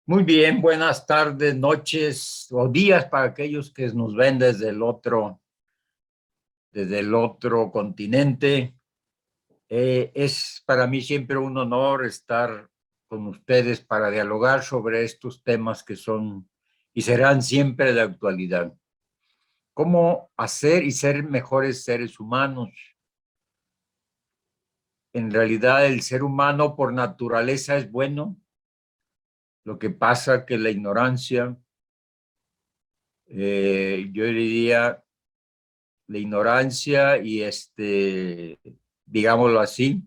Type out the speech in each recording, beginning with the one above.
Muy bien, buenas tardes, noches o días para aquellos que nos ven desde el otro continente. Es para mí siempre un honor estar con ustedes para dialogar sobre estos temas que son y serán siempre de actualidad. ¿Cómo hacer y ser mejores seres humanos? En realidad, el ser humano por naturaleza es bueno. Lo que pasa que la ignorancia, yo diría, la ignorancia y digámoslo así,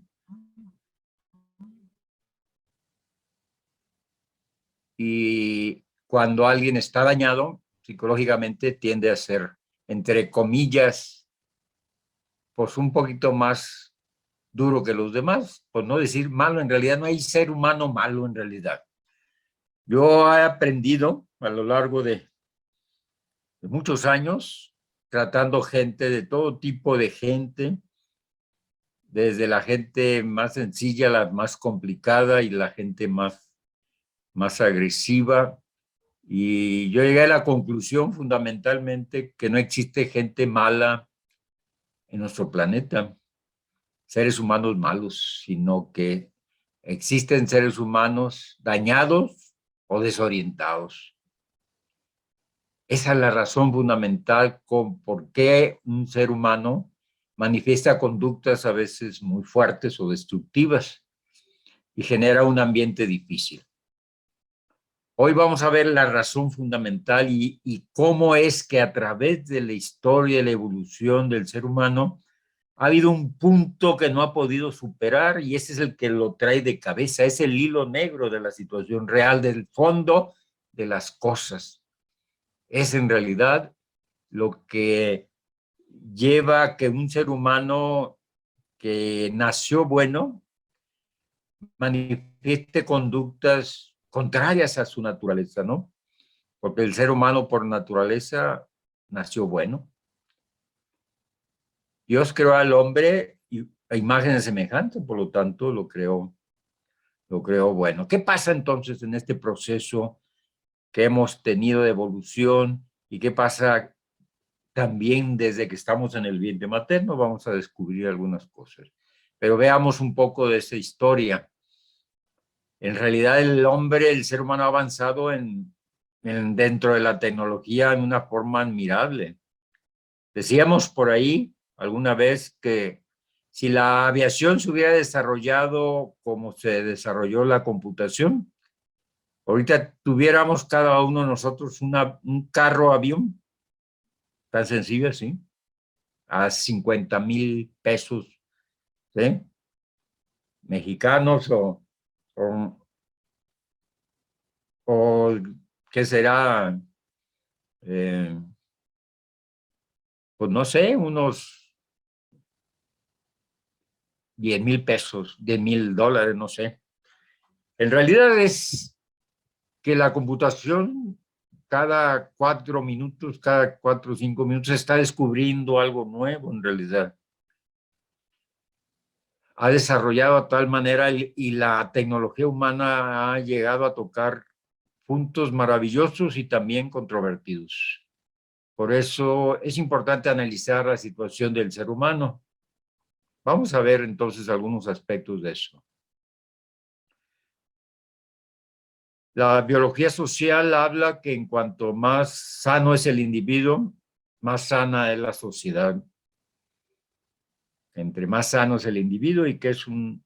y cuando alguien está dañado psicológicamente tiende a ser, entre comillas, pues un poquito más duro que los demás, por no decir malo. En realidad no hay ser humano malo en realidad. Yo he aprendido a lo largo de muchos años, tratando gente de todo tipo de gente, desde la gente más sencilla, la más complicada y la gente más agresiva. Y yo llegué a la conclusión fundamentalmente que no existe gente mala en nuestro planeta, seres humanos malos, sino que existen seres humanos dañados o desorientados. Esa es la razón fundamental con por qué un ser humano manifiesta conductas a veces muy fuertes o destructivas y genera un ambiente difícil. Hoy vamos a ver la razón fundamental y cómo es que a través de la historia y la evolución del ser humano ha habido un punto que no ha podido superar y ese es el que lo trae de cabeza, es el hilo negro de la situación real, del fondo de las cosas. Es en realidad lo que lleva a que un ser humano que nació bueno manifieste conductas contrarias a su naturaleza, ¿no? Porque el ser humano por naturaleza nació bueno. Dios creó al hombre a imagen semejante, por lo tanto lo creó bueno. ¿Qué pasa entonces en este proceso que hemos tenido de evolución y qué pasa también desde que estamos en el vientre materno? Vamos a descubrir algunas cosas. Pero veamos un poco de esa historia. En realidad el ser humano ha avanzado dentro de la tecnología en una forma admirable. Decíamos por ahí alguna vez que si la aviación se hubiera desarrollado como se desarrolló la computación, ahorita tuviéramos cada uno de nosotros un carro avión, tan sencillo así, a 50,000 pesos, ¿sí? Mexicanos o, o ¿qué será? Eh, pues no sé, unos 10,000 pesos, $10,000, no sé. En realidad es que la computación cada 4 minutos, cada 4 o 5 minutos está descubriendo algo nuevo en realidad. Ha desarrollado a tal manera y la tecnología humana ha llegado a tocar puntos maravillosos y también controvertidos. Por eso es importante analizar la situación del ser humano. Vamos a ver entonces algunos aspectos de eso. La biología social habla que en cuanto más sano es el individuo, más sana es la sociedad. Entre más sano es el individuo y que es un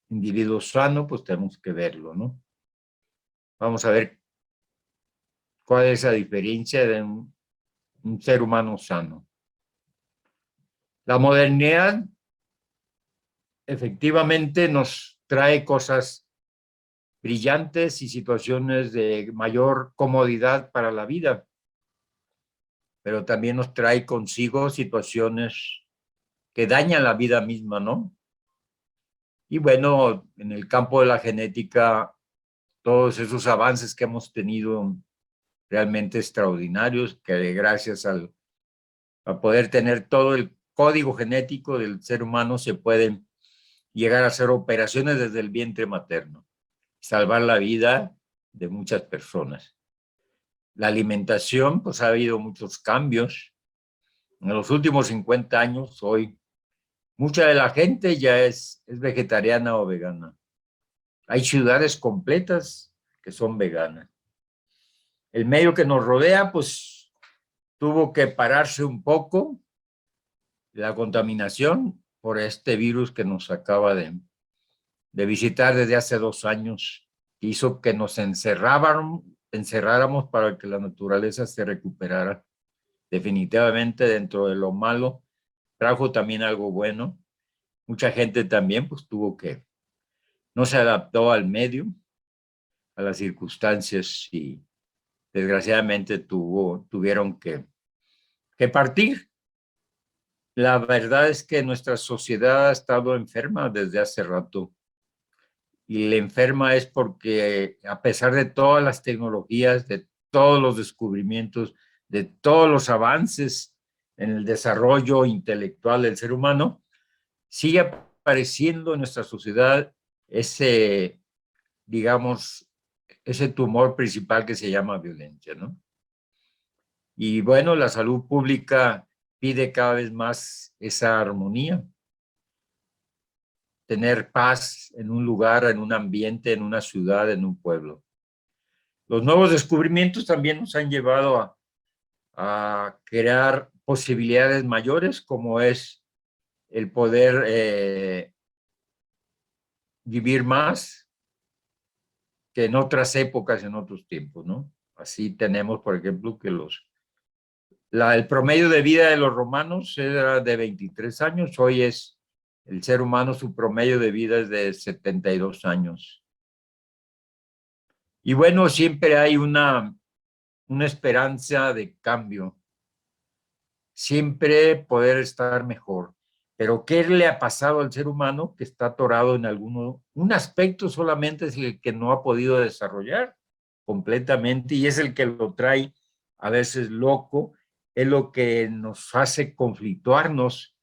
individuo sano, pues tenemos que verlo, ¿no? Vamos a ver cuál es la diferencia de un ser humano sano. La modernidad efectivamente nos trae cosas brillantes y situaciones de mayor comodidad para la vida, pero también nos trae consigo situaciones que dañan la vida misma, ¿no? Y bueno, en el campo de la genética, todos esos avances que hemos tenido realmente extraordinarios, que gracias a poder tener todo el código genético del ser humano se pueden llegar a hacer operaciones desde el vientre materno, salvar la vida de muchas personas. La alimentación, pues ha habido muchos cambios. En los últimos 50 años, hoy, mucha de la gente ya es vegetariana o vegana. Hay ciudades completas que son veganas. El medio que nos rodea, pues, tuvo que pararse un poco la contaminación por este virus que nos acaba de visitar desde hace 2 años, que hizo que nos encerráramos para que la naturaleza se recuperara. Definitivamente, dentro de lo malo, trajo también algo bueno. Mucha gente también pues no se adaptó al medio, a las circunstancias, y desgraciadamente tuvieron que partir. La verdad es que nuestra sociedad ha estado enferma desde hace rato, y la enferma es porque a pesar de todas las tecnologías, de todos los descubrimientos, de todos los avances en el desarrollo intelectual del ser humano, sigue apareciendo en nuestra sociedad ese, digamos, ese tumor principal que se llama violencia, ¿no? Y bueno, la salud pública pide cada vez más esa armonía, tener paz en un lugar, en un ambiente, en una ciudad, en un pueblo. Los nuevos descubrimientos también nos han llevado a crear posibilidades mayores, como es el poder vivir más que en otras épocas, en otros tiempos, ¿no? Así tenemos, por ejemplo, que el promedio de vida de los romanos era de 23 años, hoy el ser humano, su promedio de vida es de 72 años. Y bueno, siempre hay una esperanza de cambio, siempre poder estar mejor. Pero ¿qué le ha pasado al ser humano que está atorado en un aspecto solamente es el que no ha podido desarrollar completamente, y es el que lo trae a veces loco, es lo que nos hace conflictuarnos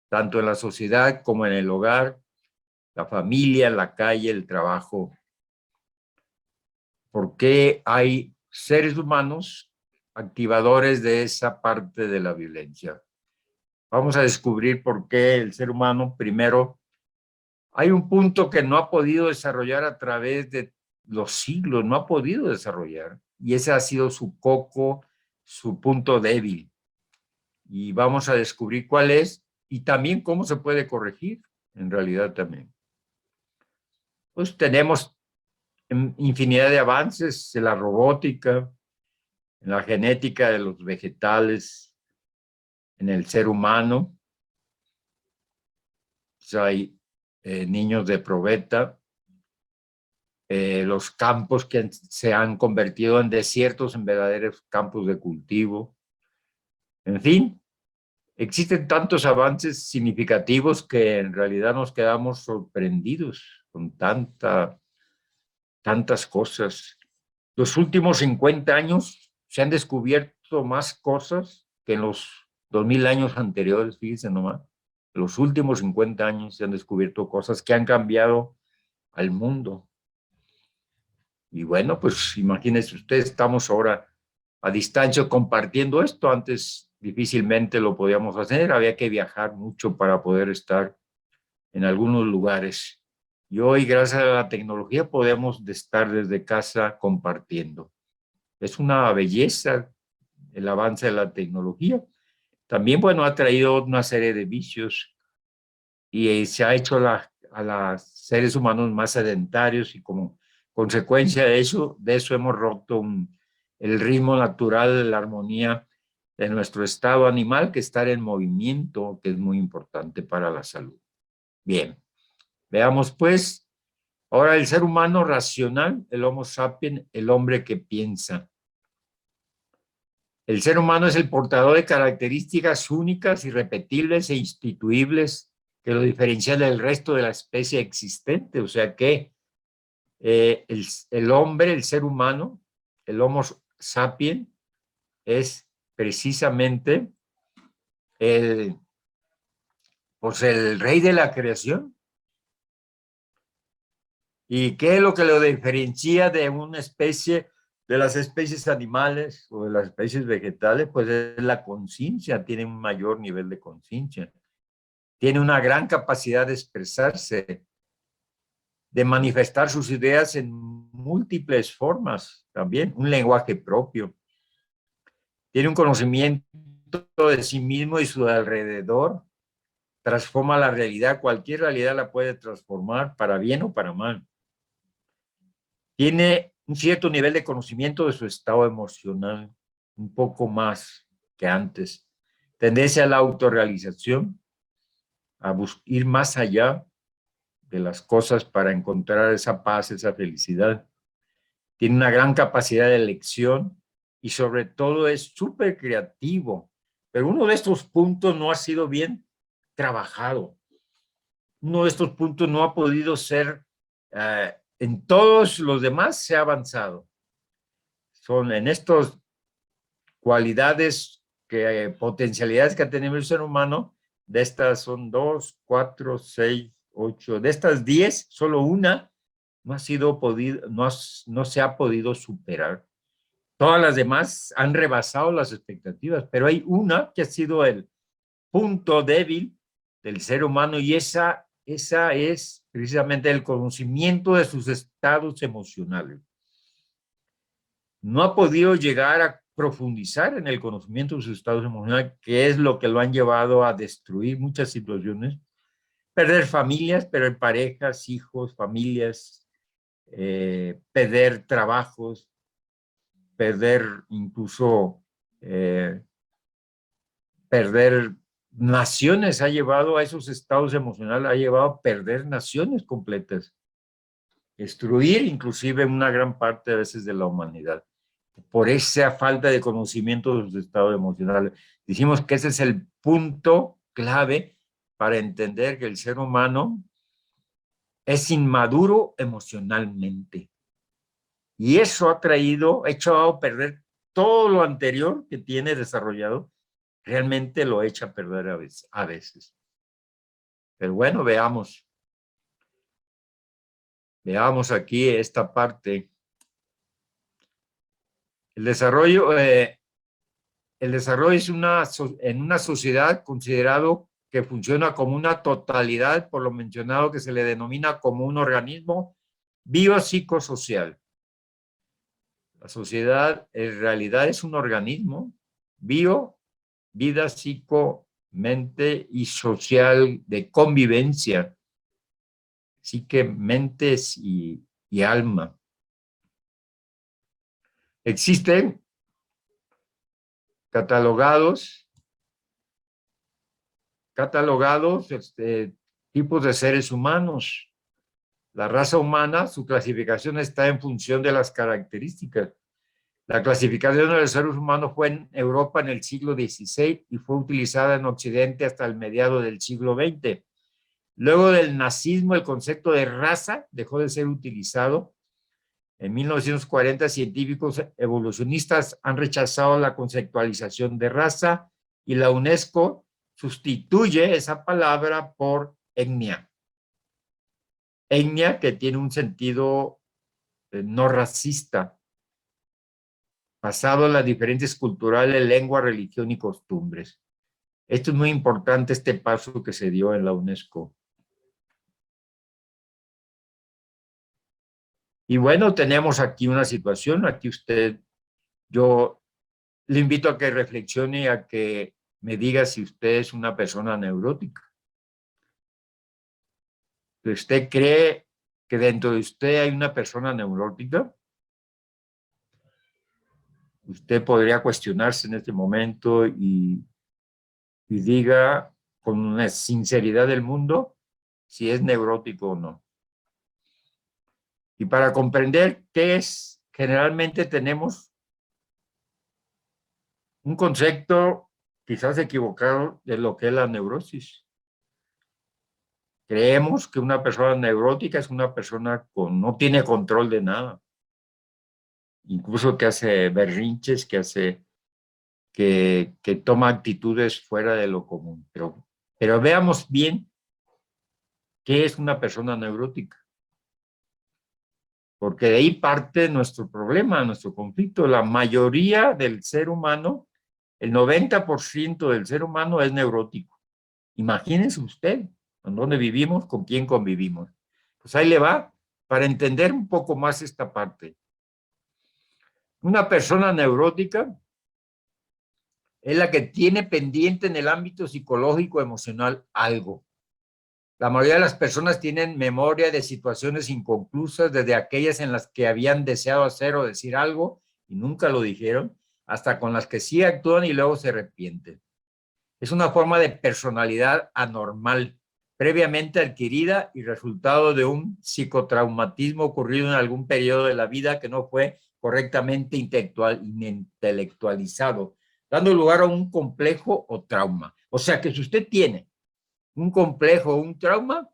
tanto en la sociedad como en el hogar, la familia, la calle, el trabajo? ¿Por qué hay seres humanos activadores de esa parte de la violencia? Vamos a descubrir por qué el ser humano, primero, hay un punto que no ha podido desarrollar a través de los siglos, no ha podido desarrollar, y ese ha sido su coco, su punto débil. Y vamos a descubrir cuál es y también cómo se puede corregir, en realidad también. Pues tenemos infinidad de avances en la robótica, en la genética de los vegetales, en el ser humano. Pues hay niños de probeta, los campos que se han convertido en desiertos, en verdaderos campos de cultivo. En fin, existen tantos avances significativos que en realidad nos quedamos sorprendidos con tantas cosas. Los últimos 50 años se han descubierto más cosas que en los 2000 años anteriores, fíjense nomás. En los últimos 50 años se han descubierto cosas que han cambiado al mundo. Y bueno, pues imagínense ustedes, estamos ahora a distancia compartiendo esto. Antes difícilmente lo podíamos hacer, había que viajar mucho para poder estar en algunos lugares. Y hoy, gracias a la tecnología, podemos estar desde casa compartiendo. Es una belleza el avance de la tecnología. También, bueno, ha traído una serie de vicios y se ha hecho a los seres humanos más sedentarios, y como consecuencia de eso hemos roto el ritmo natural, la armonía de nuestro estado animal, que estar en movimiento, que es muy importante para la salud. Bien, veamos pues, ahora el ser humano racional, el Homo sapiens, el hombre que piensa. El ser humano es el portador de características únicas, irrepetibles e instituibles que lo diferencian del resto de la especie existente. O sea que el hombre, el ser humano, el Homo sapiens, es precisamente el, pues el rey de la creación. ¿Y qué es lo que lo diferencia de una especie, de las especies animales o de las especies vegetales? Pues es la conciencia, tiene un mayor nivel de conciencia, tiene una gran capacidad de expresarse, de manifestar sus ideas en múltiples formas también, un lenguaje propio. Tiene un conocimiento de sí mismo y su alrededor, transforma la realidad, cualquier realidad la puede transformar para bien o para mal. Tiene un cierto nivel de conocimiento de su estado emocional, un poco más que antes. Tendencia a la autorrealización, a ir más allá de las cosas para encontrar esa paz, esa felicidad. Tiene una gran capacidad de elección y sobre todo es súper creativo. Pero uno de estos puntos no ha sido bien trabajado. Uno de estos puntos no ha podido ser, en todos los demás se ha avanzado. Son en estas cualidades, potencialidades que ha tenido el ser humano, de estas son 2, 4, 6, 8, de estas 10, solo una no ha sido podido, no se ha podido superar. Todas las demás han rebasado las expectativas, pero hay una que ha sido el punto débil del ser humano y esa es precisamente el conocimiento de sus estados emocionales. No ha podido llegar a profundizar en el conocimiento de sus estados emocionales, que es lo que lo han llevado a destruir muchas situaciones, perder familias, perder parejas, hijos, familias, perder trabajos, perder incluso, perder naciones, ha llevado a esos estados emocionales, ha llevado a perder naciones completas, destruir inclusive una gran parte a veces de la humanidad, por esa falta de conocimiento de sus estados emocionales. Dijimos que ese es el punto clave para entender que el ser humano es inmaduro emocionalmente. Y eso ha hecho a perder todo lo anterior que tiene desarrollado, realmente lo echa a perder a veces. Pero bueno, veamos aquí esta parte. El desarrollo, el desarrollo es en una sociedad considerado que funciona como una totalidad, por lo mencionado que se le denomina como un organismo biopsicosocial. La sociedad en realidad es un organismo bio, vida, psico, mente y social de convivencia, psique, mentes y alma. Existen catalogados tipos de seres humanos. La raza humana, su clasificación está en función de las características. La clasificación de los seres humanos fue en Europa en el siglo XVI y fue utilizada en Occidente hasta el mediado del siglo XX. Luego del nazismo, el concepto de raza dejó de ser utilizado. En 1940, científicos evolucionistas han rechazado la conceptualización de raza y la UNESCO sustituye esa palabra por etnia. Etnia que tiene un sentido no racista, basado en las diferentes culturales, lengua, religión y costumbres. Esto es muy importante, este paso que se dio en la UNESCO. Y bueno, tenemos aquí una situación, aquí yo le invito a que reflexione y a que me diga si usted es una persona neurótica. ¿Usted cree que dentro de usted hay una persona neurótica? Usted podría cuestionarse en este momento y diga con una sinceridad del mundo si es neurótico o no. Y para comprender qué es, generalmente tenemos un concepto quizás equivocado de lo que es la neurosis. Creemos que una persona neurótica es una persona que no tiene control de nada, incluso que hace berrinches, que toma actitudes fuera de lo común. Pero veamos bien qué es una persona neurótica. porque de ahí parte nuestro problema, nuestro conflicto. La mayoría del ser humano, el 90% del ser humano es neurótico. Imagínense usted, en dónde vivimos, con quién convivimos. Pues ahí le va, para entender un poco más esta parte. Una persona neurótica es la que tiene pendiente en el ámbito psicológico, emocional, algo. La mayoría de las personas tienen memoria de situaciones inconclusas, desde aquellas en las que habían deseado hacer o decir algo y nunca lo dijeron, hasta con las que sí actúan y luego se arrepienten. Es una forma de personalidad anormal, previamente adquirida y resultado de un psicotraumatismo ocurrido en algún periodo de la vida que no fue correctamente intelectualizado, dando lugar a un complejo o trauma. O sea que si usted tiene un complejo o un trauma,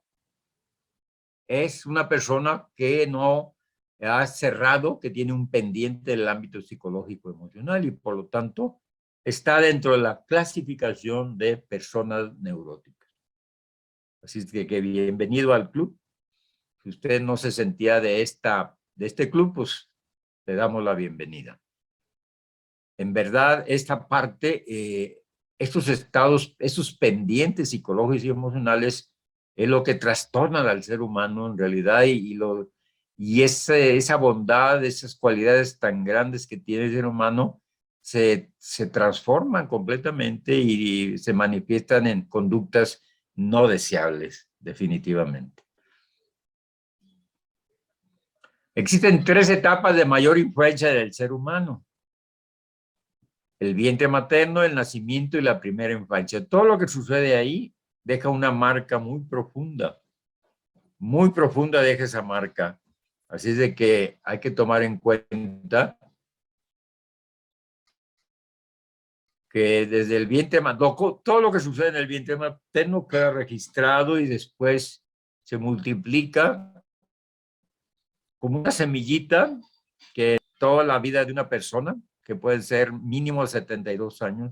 es una persona que no ha cerrado, que tiene un pendiente del ámbito psicológico emocional y por lo tanto está dentro de la clasificación de personas neuróticas. Así es que bienvenido al club. Si usted no se sentía de este club, pues le damos la bienvenida. En verdad, esta parte, estos estados, estos pendientes psicológicos y emocionales es lo que trastorna al ser humano en realidad y esa bondad, esas cualidades tan grandes que tiene el ser humano se transforman completamente y se manifiestan en conductas no deseables, definitivamente. Existen 3 etapas de mayor influencia del ser humano: el vientre materno, el nacimiento y la primera infancia. Todo lo que sucede ahí deja una marca muy profunda deja esa marca. Así es de que hay que tomar en cuenta que desde el vientre materno, todo lo que sucede en el vientre materno queda registrado y después se multiplica como una semillita que toda la vida de una persona, que puede ser mínimo de 72 años,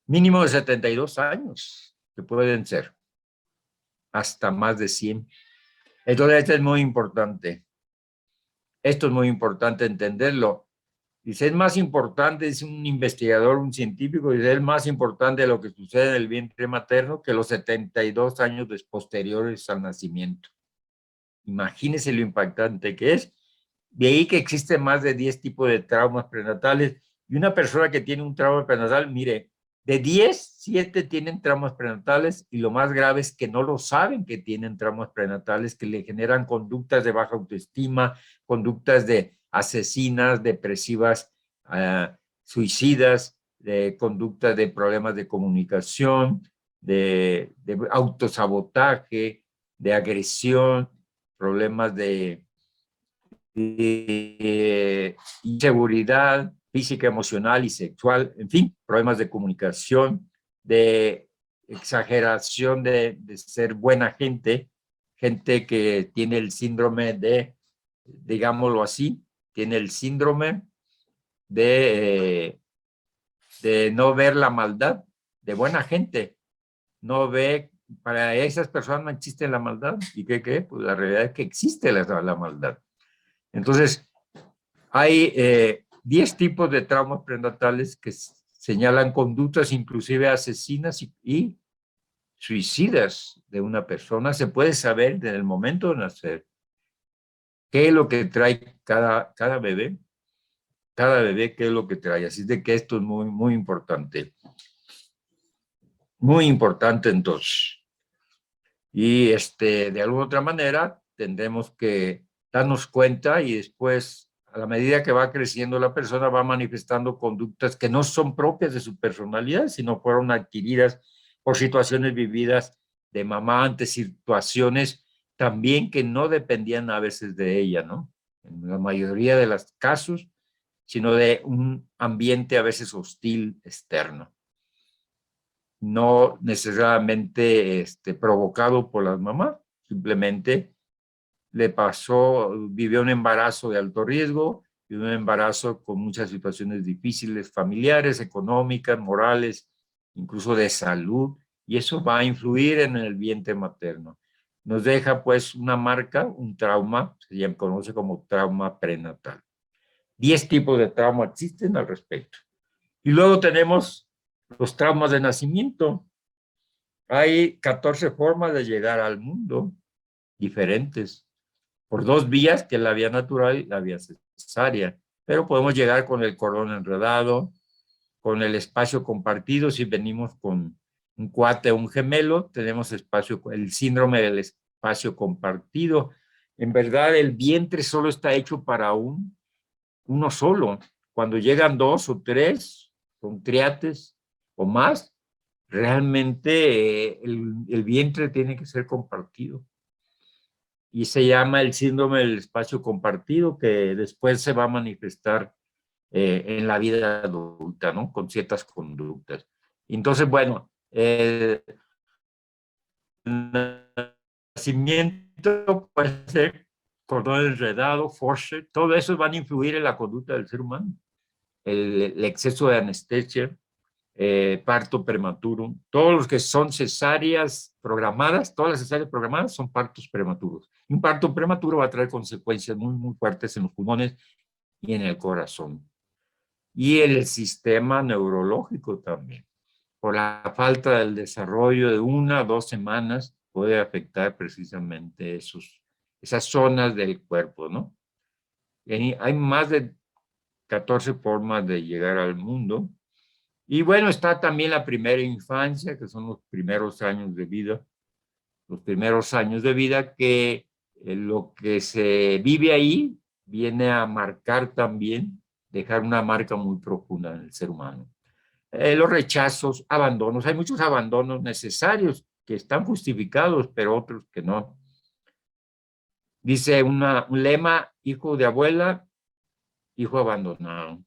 mínimo de 72 años, que pueden ser hasta más de 100. Entonces, esto es muy importante. Esto es muy importante entenderlo. Dice, es más importante, es un investigador, un científico, dice, es más importante lo que sucede en el vientre materno que los 72 años posteriores al nacimiento. Imagínense lo impactante que es. De ahí que existen más de 10 tipos de traumas prenatales. Y una persona que tiene un trauma prenatal, mire, de 10, 7 tienen traumas prenatales y lo más grave es que no lo saben que tienen traumas prenatales, que le generan conductas de baja autoestima, conductas de asesinas, depresivas, suicidas, de conductas de problemas de comunicación, de autosabotaje, de agresión, problemas de inseguridad física, emocional y sexual, en fin, problemas de comunicación, de exageración de ser buena gente, gente que tiene el síndrome de, digámoslo así, tiene el síndrome de no ver la maldad, de buena gente, no ve, para esas personas no existe la maldad. ¿Y qué? Pues la realidad es que existe la maldad. Entonces, hay 10 tipos de traumas prenatales que señalan conductas inclusive asesinas y suicidas de una persona. Se puede saber desde el momento de nacer qué es lo que trae cada bebé, qué es lo que trae. Así de que esto es muy, muy importante. Muy importante entonces. Y de alguna otra manera tendremos que darnos cuenta y después, a la medida que va creciendo la persona, va manifestando conductas que no son propias de su personalidad, sino fueron adquiridas por situaciones vividas de mamá ante situaciones también que no dependían a veces de ella, ¿no? En la mayoría de los casos, sino de un ambiente a veces hostil externo, no necesariamente provocado por las mamás, simplemente le pasó, vivió un embarazo de alto riesgo y un embarazo con muchas situaciones difíciles, familiares, económicas, morales, incluso de salud, y eso va a influir en el vientre materno. nos deja pues una marca, un trauma, se conoce como trauma prenatal. 10 tipos de trauma existen al respecto. Y luego tenemos los traumas de nacimiento. Hay 14 formas de llegar al mundo diferentes, por dos vías, que es la vía natural y la vía cesárea. Pero podemos llegar con el cordón enredado, con el espacio compartido. Si venimos con un cuate o un gemelo, tenemos espacio, el síndrome del espacio compartido. En verdad, el vientre solo está hecho para uno solo. Cuando llegan dos o tres, con triates o más, realmente el vientre tiene que ser compartido. Y se llama el síndrome del espacio compartido, que después se va a manifestar en la vida adulta, ¿no? Con ciertas conductas. Entonces, bueno, el nacimiento puede ser cordón enredado, force, todo eso van a influir en la conducta del ser humano. El exceso de anestesia, parto prematuro, todos los que son cesáreas programadas, todas las cesáreas programadas son partos prematuros. Y un parto prematuro va a traer consecuencias muy, muy fuertes en los pulmones y en el corazón. Y el sistema neurológico también. Por la falta del desarrollo de 1 o 2 semanas puede afectar precisamente esas zonas del cuerpo, ¿no? Y hay más de 14 formas de llegar al mundo. Y bueno, está también la primera infancia, que son los primeros años de vida. Los primeros años de vida que lo que se vive ahí viene a marcar también, dejar una marca muy profunda en el ser humano. Los rechazos, abandonos, hay muchos abandonos necesarios que están justificados, pero otros que no. Dice un lema: hijo de abuela, hijo abandonado.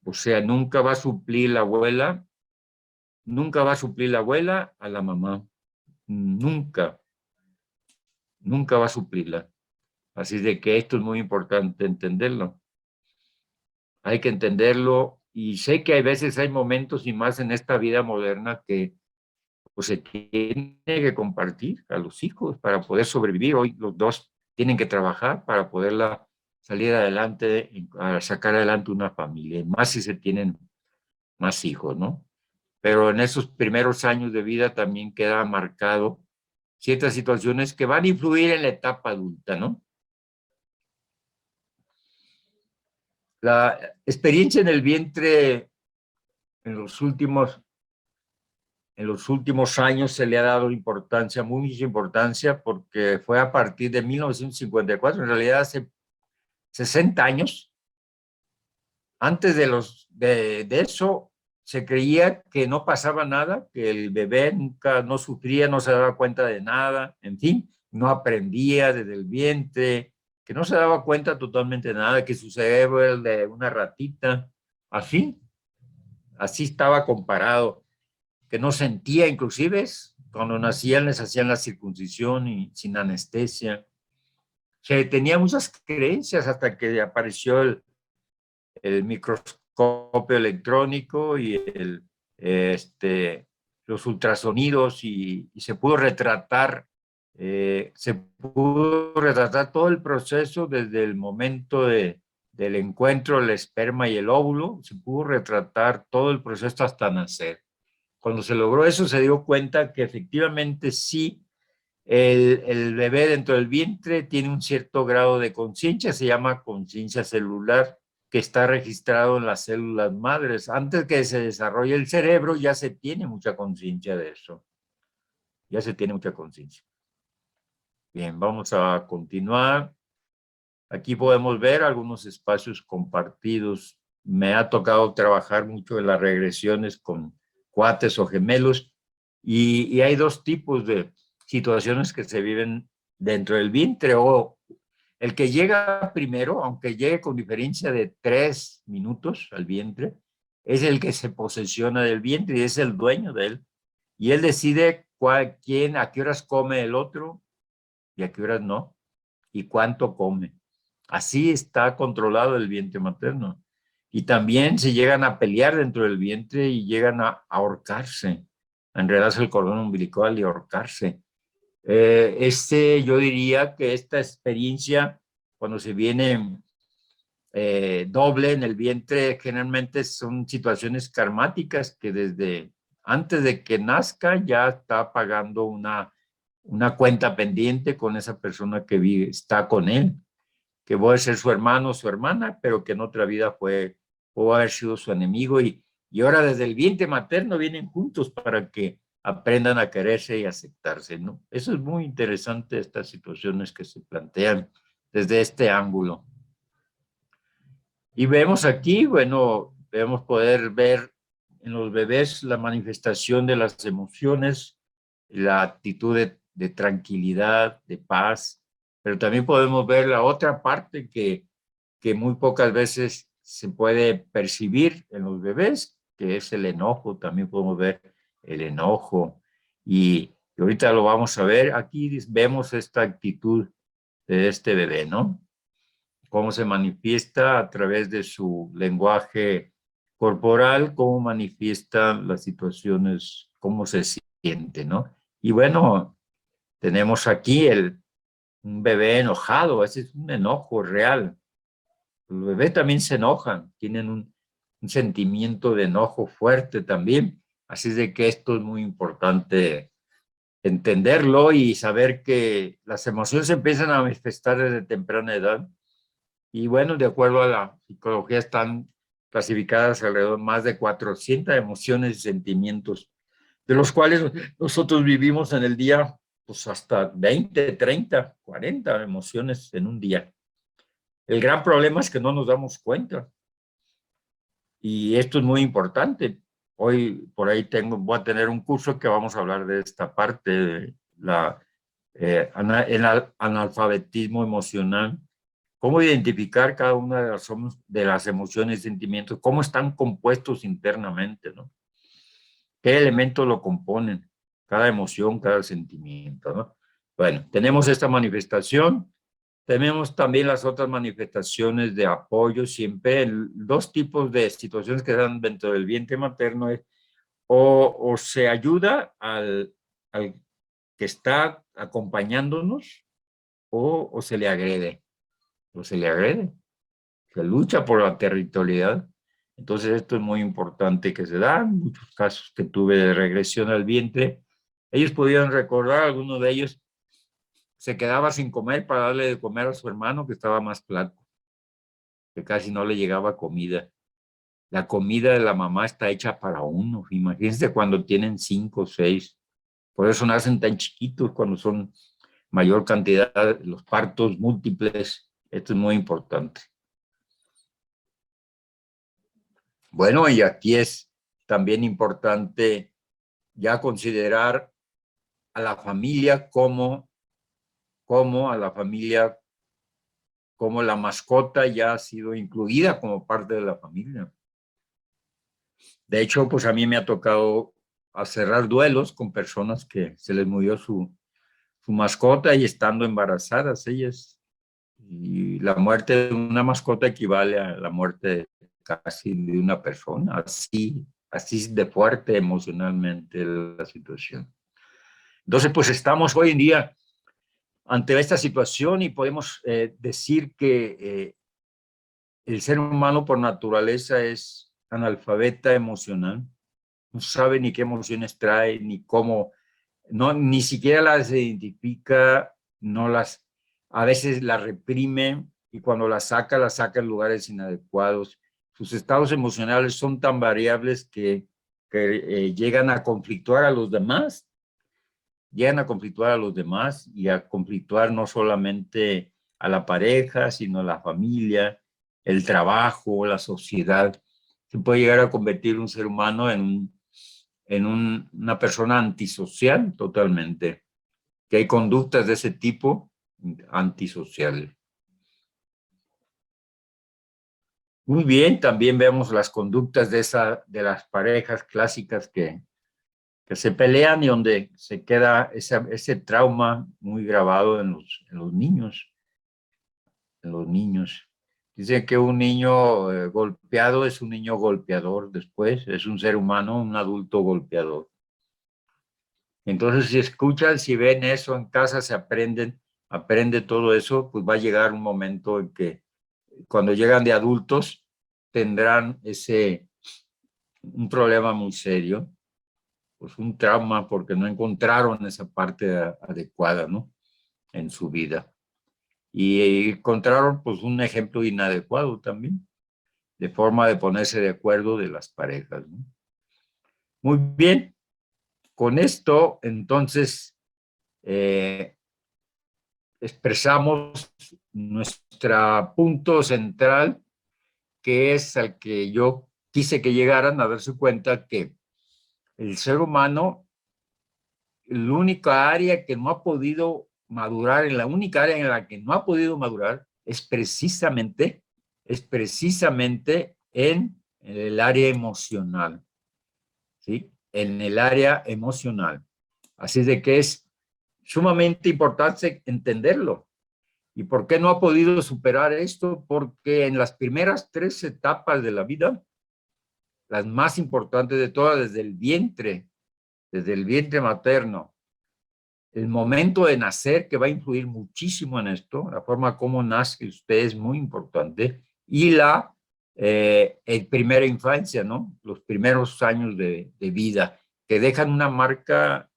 O sea, nunca va a suplir la abuela, nunca va a suplir la abuela a la mamá. Nunca, nunca va a suplirla. Así de que esto es muy importante entenderlo. Hay que entenderlo, y sé que hay veces, hay momentos, y más en esta vida moderna, que pues se tiene que compartir a los hijos para poder sobrevivir. Hoy los dos tienen que trabajar para poderla salir adelante, a sacar adelante una familia, más si se tienen más hijos, ¿no? Pero en esos primeros años de vida también queda marcado ciertas situaciones que van a influir en la etapa adulta, ¿no? La experiencia en el vientre en los últimos años se le ha dado importancia, mucha importancia, porque fue a partir de 1954, en realidad hace 60 años. Antes de eso, se creía que no pasaba nada, que el bebé nunca no sufría, no se daba cuenta de nada, en fin, no aprendía desde el vientre, que no se daba cuenta totalmente de nada, que su cerebro era el de una ratita, así, así estaba comparado, que no sentía, inclusive cuando nacían les hacían la circuncisión y sin anestesia. Se tenía muchas creencias hasta que apareció el microscopio electrónico y los ultrasonidos, y se pudo retratar todo el proceso desde el momento del encuentro del esperma y el óvulo. Se pudo retratar todo el proceso hasta nacer. Cuando se logró eso, se dio cuenta que efectivamente sí, el bebé dentro del vientre tiene un cierto grado de conciencia, se llama conciencia celular, que está registrado en las células madres. Antes que se desarrolle el cerebro, ya se tiene mucha conciencia de eso. Ya se tiene mucha conciencia. Bien, vamos a continuar. Aquí podemos ver algunos espacios compartidos. Me ha tocado trabajar mucho en las regresiones con cuates o gemelos, y hay dos tipos de situaciones que se viven dentro del vientre, o el que llega primero, aunque llegue con diferencia de 3 minutos al vientre, es el que se posesiona del vientre y es el dueño de él. Y él decide quién, a qué horas come el otro y a qué horas no, y cuánto come. Así está controlado el vientre materno. Y también se llegan a pelear dentro del vientre y llegan a ahorcarse, a enredarse el cordón umbilical y ahorcarse. Yo diría que esta experiencia, cuando se viene doble en el vientre, generalmente son situaciones karmáticas que desde antes de que nazca ya está pagando una cuenta pendiente con esa persona que vive, está con él, que puede ser su hermano o su hermana, pero que en otra vida pudo haber sido su enemigo y ahora desde el vientre materno vienen juntos para que aprendan a quererse y aceptarse, ¿no? Eso es muy interesante, estas situaciones que se plantean desde este ángulo. Y vemos aquí, bueno, debemos poder ver en los bebés la manifestación de las emociones, la actitud de tranquilidad, de paz, pero también podemos ver la otra parte que muy pocas veces se puede percibir en los bebés, que es el enojo. También podemos ver el enojo y ahorita lo vamos a ver. Aquí vemos esta actitud de este bebé, ¿no? Cómo se manifiesta a través de su lenguaje corporal, cómo manifiesta las situaciones, cómo se siente, ¿no? Y bueno, tenemos aquí un bebé enojado, ese es un enojo real. Los bebés también se enojan, tienen un sentimiento de enojo fuerte también. Así es de que esto es muy importante entenderlo y saber que las emociones se empiezan a manifestar desde temprana edad. Y bueno, de acuerdo a la psicología, están clasificadas alrededor de más de 400 emociones y sentimientos, de los cuales nosotros vivimos en el día, pues hasta 20, 30, 40 emociones en un día. El gran problema es que no nos damos cuenta. Y esto es muy importante. Hoy por ahí voy a tener un curso que vamos a hablar de esta parte, de el analfabetismo emocional, cómo identificar cada una de las emociones y sentimientos, cómo están compuestos internamente, ¿no? ¿Qué elementos lo componen? Cada emoción, cada sentimiento, ¿no? Bueno, tenemos esta manifestación, tenemos también las otras manifestaciones de apoyo, siempre dos tipos de situaciones que dan dentro del vientre materno, o se ayuda al que está acompañándonos o se le agrede, o se le agrede, se lucha por la territorialidad. Entonces esto es muy importante que se da. En muchos casos que tuve de regresión al vientre, ellos podían recordar, algunos de ellos se quedaba sin comer para darle de comer a su hermano que estaba más flaco, que casi no le llegaba comida. La comida de la mamá está hecha para uno. Imagínense cuando tienen 5 o 6. Por eso nacen tan chiquitos cuando son mayor cantidad, los partos múltiples. Esto es muy importante. Bueno, y aquí es también importante ya considerar a la familia como a la familia, como la mascota ya ha sido incluida como parte de la familia. De hecho, pues a mí me ha tocado a cerrar duelos con personas que se les murió su mascota y estando embarazadas ellas. Y la muerte de una mascota equivale a la muerte casi de una persona. Así de fuerte emocionalmente la situación. Entonces, pues estamos hoy en día ante esta situación y podemos decir que el ser humano por naturaleza es analfabeta emocional. No sabe ni qué emociones trae, ni cómo, no, ni siquiera las identifica, no las, a veces las reprime y cuando las saca en lugares inadecuados. Sus estados emocionales son tan variables que llegan a conflictuar a los demás, llegan a conflictuar a los demás y a conflictuar no solamente a la pareja, sino a la familia, el trabajo, la sociedad. Se puede llegar a convertir un ser humano una persona antisocial totalmente, que hay conductas de ese tipo antisociales. Muy bien, también vemos las conductas de las parejas clásicas que se pelean y donde se queda ese trauma muy grabado en los niños. En los niños. Dice que un niño golpeado es un niño golpeador después, es un ser humano, un adulto golpeador. Entonces, si escuchan, si ven eso en casa, aprende todo eso, pues va a llegar un momento en que cuando llegan de adultos tendrán un problema muy serio, pues un trauma porque no encontraron esa parte adecuada, ¿no? En su vida. Y encontraron pues un ejemplo inadecuado también, de forma de ponerse de acuerdo de las parejas, ¿no? Muy bien, con esto entonces expresamos nuestro punto central, que es al que yo quise que llegaran a darse cuenta que el ser humano, la única área que no ha podido madurar, en la única área en la que no ha podido madurar es precisamente en el área emocional, ¿sí? En el área emocional. Así de que es sumamente importante entenderlo. ¿Y por qué no ha podido superar esto? Porque en las primeras 3 etapas de la vida, las más importantes de todas, desde el vientre materno, el momento de nacer, que va a influir muchísimo en esto, la forma como nace usted es muy importante, y primera infancia, ¿no? Los primeros años de vida, que dejan una marca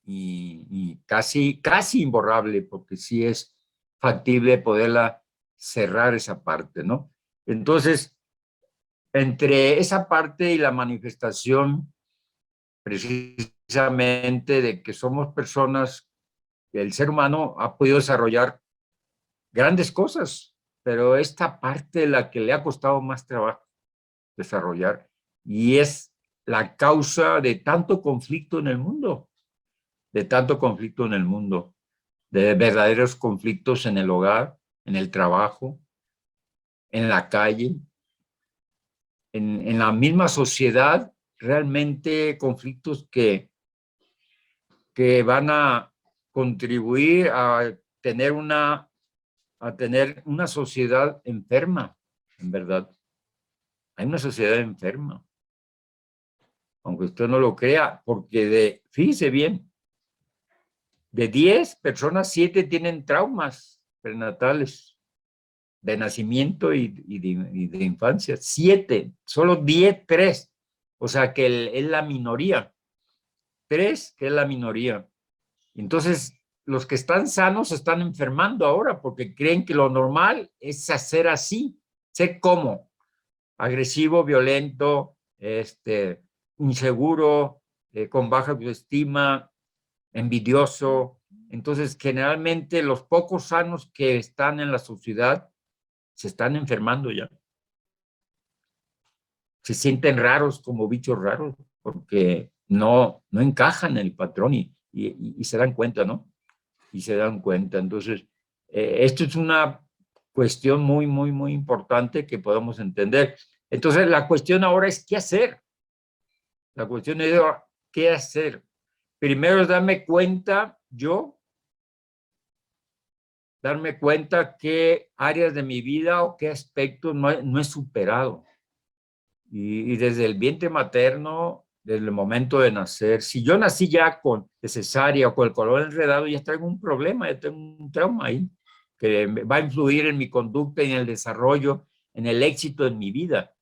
y casi imborrable, porque sí es factible poderla cerrar esa parte, ¿no? Entonces, entre esa parte y la manifestación precisamente de que somos personas, que el ser humano ha podido desarrollar grandes cosas, pero esta parte es la que le ha costado más trabajo desarrollar y es la causa de tanto conflicto en el mundo, de tanto conflicto en el mundo, de verdaderos conflictos en el hogar, en el trabajo, en la calle, en la misma sociedad, realmente conflictos que van a contribuir a tener una sociedad enferma, en verdad. Hay una sociedad enferma, aunque usted no lo crea, porque fíjese bien, de 10 personas, 7 tienen traumas prenatales de nacimiento y de infancia. 7, solo 10, 3. O sea que es la minoría. 3, que es la minoría. Entonces, los que están sanos se están enfermando ahora porque creen que lo normal es hacer así. Sé cómo. Agresivo, violento, inseguro, con baja autoestima, envidioso. Entonces, generalmente los pocos sanos que están en la sociedad se están enfermando ya. Se sienten raros como bichos raros porque no encajan en el patrón y se dan cuenta, ¿no? Y se dan cuenta. Entonces, esto es una cuestión muy, muy, muy importante que podamos entender. Entonces, la cuestión ahora es qué hacer. La cuestión es qué hacer. Primero es darme cuenta darme cuenta qué áreas de mi vida o qué aspectos no he superado. Y desde el vientre materno, desde el momento de nacer, si yo nací ya con cesárea o con el cordón enredado, ya tengo un problema, ya tengo un trauma ahí que va a influir en mi conducta, en el desarrollo, en el éxito en mi vida.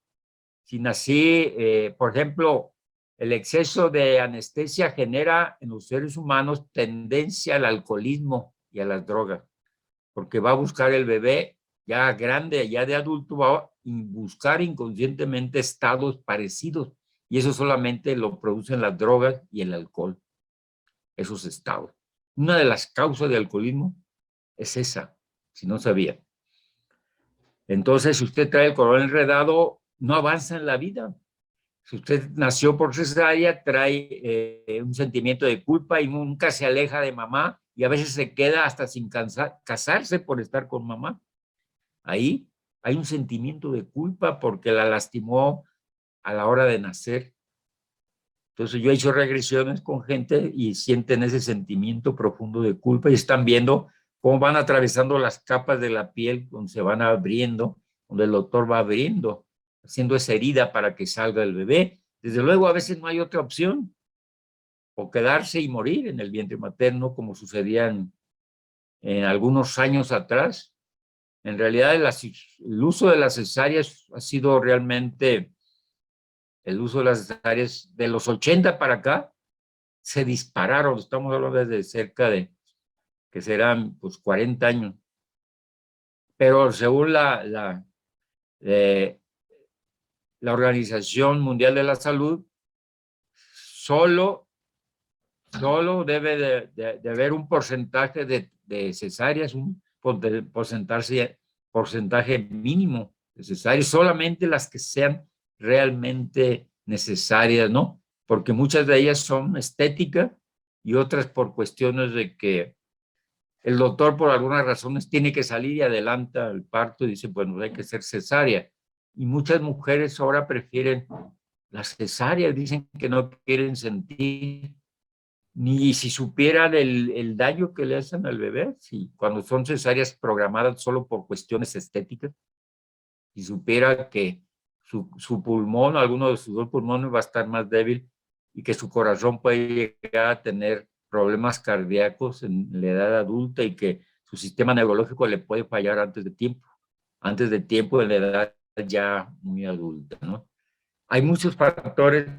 Si nací, por ejemplo, el exceso de anestesia genera en los seres humanos tendencia al alcoholismo y a las drogas, porque va a buscar el bebé ya grande, ya de adulto, va a buscar inconscientemente estados parecidos y eso solamente lo producen las drogas y el alcohol, esos estados. Una de las causas del alcoholismo es esa, si no sabía. Entonces, si usted trae el cordón enredado, no avanza en la vida. Si usted nació por cesárea, trae un sentimiento de culpa y nunca se aleja de mamá y a veces se queda hasta sin casarse por estar con mamá. Ahí hay un sentimiento de culpa porque la lastimó a la hora de nacer. Entonces yo he hecho regresiones con gente y sienten ese sentimiento profundo de culpa y están viendo cómo van atravesando las capas de la piel, donde se van abriendo, donde el doctor va abriendo, haciendo esa herida para que salga el bebé. Desde luego a veces no hay otra opción. o quedarse y morir en el vientre materno, como sucedía en algunos años atrás. En realidad, el uso de las cesáreas ha sido realmente, el uso de las cesáreas de los 80 para acá, se dispararon. Estamos hablando desde cerca de, que serán pues 40 años. Pero según la Organización Mundial de la Salud, solo debe de haber un porcentaje de cesáreas, un porcentaje mínimo de cesáreas, solamente las que sean realmente necesarias, ¿no? Porque muchas de ellas son estéticas y otras por cuestiones de que el doctor por algunas razones tiene que salir y adelanta el parto y dice, bueno, hay que hacer cesárea. Y muchas mujeres ahora prefieren las cesáreas, dicen que no quieren sentir, ni si supieran el daño que le hacen al bebé, si cuando son cesáreas programadas solo por cuestiones estéticas, si supiera que su pulmón, alguno de sus dos pulmones va a estar más débil y que su corazón puede llegar a tener problemas cardíacos en la edad adulta y que su sistema neurológico le puede fallar antes de tiempo en la edad ya muy adulta, ¿no? Hay muchos factores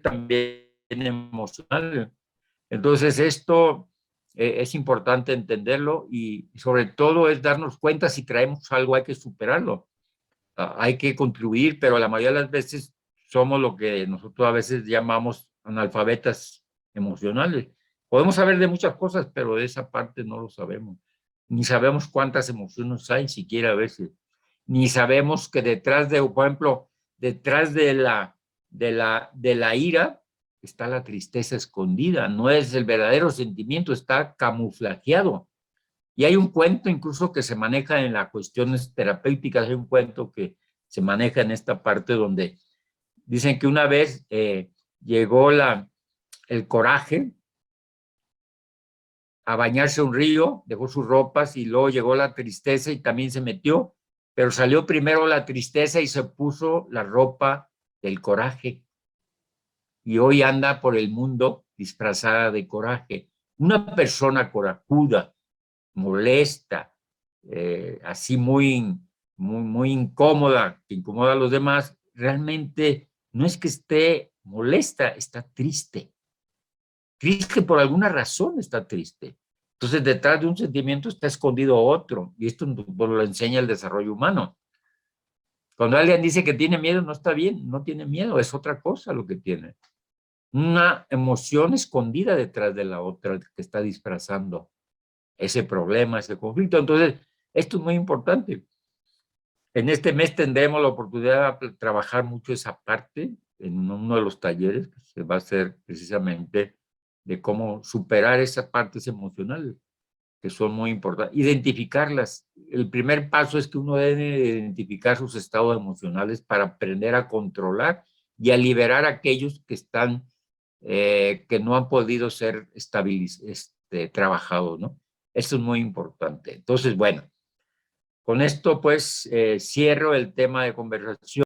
también emocionales. Entonces, esto es importante entenderlo y sobre todo es darnos cuenta si traemos algo, hay que superarlo. Hay que contribuir, pero la mayoría de las veces somos lo que nosotros a veces llamamos analfabetas emocionales. Podemos saber de muchas cosas, pero de esa parte no lo sabemos. Ni sabemos cuántas emociones hay, siquiera a veces. Ni sabemos que detrás de, por ejemplo, detrás de la ira está la tristeza escondida. No es el verdadero sentimiento, está camuflajeado. Y hay un cuento incluso que se maneja en las cuestiones terapéuticas, hay un cuento que se maneja en esta parte donde dicen que una vez llegó el coraje a bañarse a un río, dejó sus ropas y luego llegó la tristeza y también se metió, pero salió primero la tristeza y se puso la ropa del coraje y hoy anda por el mundo disfrazada de coraje. Una persona corajuda, molesta, así muy incómoda, que incomoda a los demás, realmente no es que esté molesta, está triste. Triste por alguna razón está triste. Entonces, detrás de un sentimiento está escondido otro, y esto nos lo enseña el desarrollo humano. Cuando alguien dice que tiene miedo, no está bien, no tiene miedo, es otra cosa lo que tiene. Una emoción escondida detrás de la otra que está disfrazando ese problema, ese conflicto. Entonces, esto es muy importante. En este mes tendremos la oportunidad de trabajar mucho esa parte en uno de los talleres que se va a hacer precisamente de cómo superar esas partes emocionales que son muy importantes. Identificarlas. El primer paso es que uno debe identificar sus estados emocionales para aprender a controlar y a liberar a aquellos que están, que no han podido ser trabajados, ¿no? Eso es muy importante. Entonces, bueno, con esto pues cierro el tema de conversación.